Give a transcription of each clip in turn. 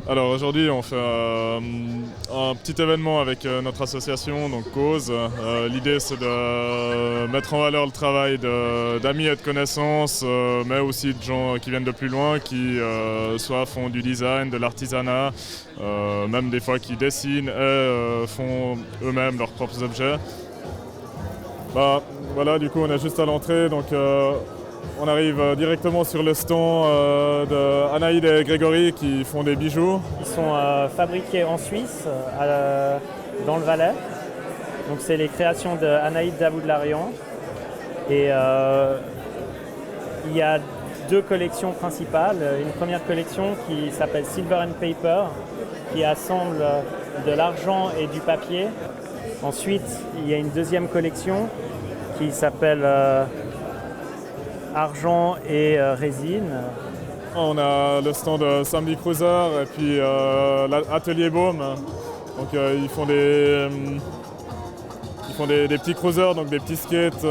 Alors aujourd'hui on fait un petit événement avec notre association, donc Cause. L'idée c'est de mettre en valeur le travail d'amis et de connaissances, mais aussi de gens qui viennent de plus loin, qui soit font du design, de l'artisanat, même des fois qui dessinent et font eux-mêmes leurs propres objets. Voilà, du coup on est juste à l'entrée, donc on arrive directement sur le stand de Anaïd et Grégory qui font des bijoux. Ils sont fabriqués en Suisse, dans le Valais. Donc c'est les créations de Anaïd Davoud-Larian. Et il y a deux collections principales. Une première collection qui s'appelle Silver and Paper, qui assemble de l'argent et du papier. Ensuite, il y a une deuxième collection qui s'appelle Argent et résine. On a le stand de Samedi Cruiser et puis l'atelier Baume. Donc ils font des petits cruisers, donc des petits skates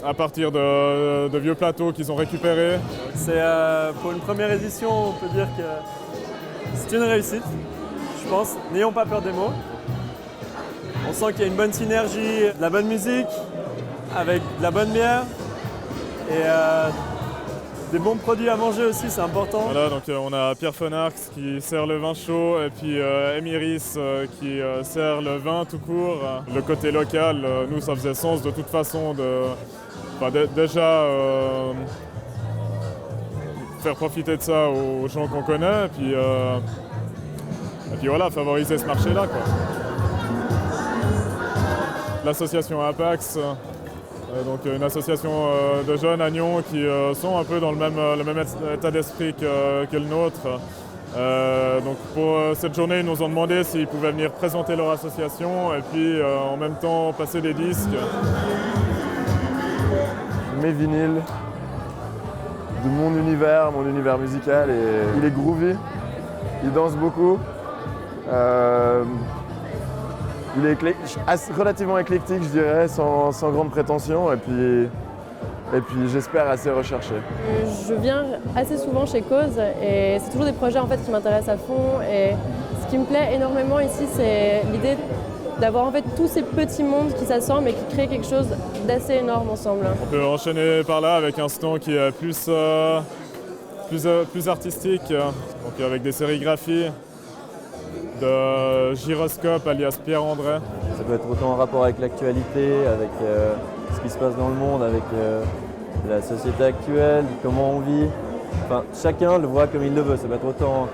à partir de vieux plateaux qu'ils ont récupérés. C'est pour une première édition, on peut dire que c'est une réussite, je pense. N'ayons pas peur des mots. On sent qu'il y a une bonne synergie, de la bonne musique, avec de la bonne bière et des bons produits à manger aussi, c'est important. Voilà, donc on a Pierre Fenarx qui sert le vin chaud et puis Emiris qui sert le vin tout court. Le côté local, nous ça faisait sens de toute façon déjà faire profiter de ça aux gens qu'on connaît et puis voilà, favoriser ce marché-là, quoi. L'association Apax, donc une association de jeunes à Nyon qui sont un peu dans le même état d'esprit que le nôtre. Donc pour cette journée, ils nous ont demandé s'ils pouvaient venir présenter leur association et puis en même temps passer des disques. Mes vinyles, de mon univers musical, et il est groovy, il danse beaucoup. Il est relativement éclectique, je dirais, sans grande prétention, et puis j'espère assez recherché. Je viens assez souvent chez Cause et c'est toujours des projets en fait, qui m'intéressent à fond. Et ce qui me plaît énormément ici, c'est l'idée d'avoir en fait tous ces petits mondes qui s'assemblent et qui créent quelque chose d'assez énorme ensemble. On peut enchaîner par là avec un stand qui est plus artistique, donc avec des sérigraphies de Gyroscope alias Pierre-André. Ça peut être autant en rapport avec l'actualité, avec ce qui se passe dans le monde, avec la société actuelle, comment on vit. Enfin, chacun le voit comme il le veut. Ça peut être autant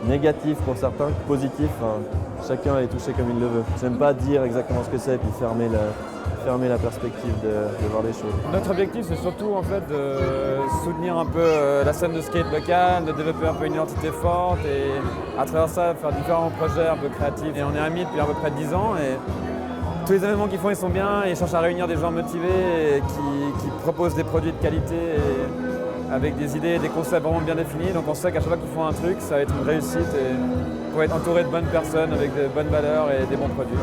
négatif pour certains que positif. Enfin, chacun est touché comme il le veut. J'aime pas dire exactement ce que c'est et puis fermer la perspective de voir les choses. Notre objectif, c'est surtout en fait de soutenir un peu la scène de skate locale, de développer un peu une identité forte et à travers ça faire différents projets un peu créatifs. Et on est amis depuis à peu près 10 ans et tous les événements qu'ils font, ils sont bien. Ils cherchent à réunir des gens motivés et qui proposent des produits de qualité et avec des idées et des concepts vraiment bien définis. Donc on sait qu'à chaque fois qu'ils font un truc, ça va être une réussite et pour être entouré de bonnes personnes avec de bonnes valeurs et des bons produits.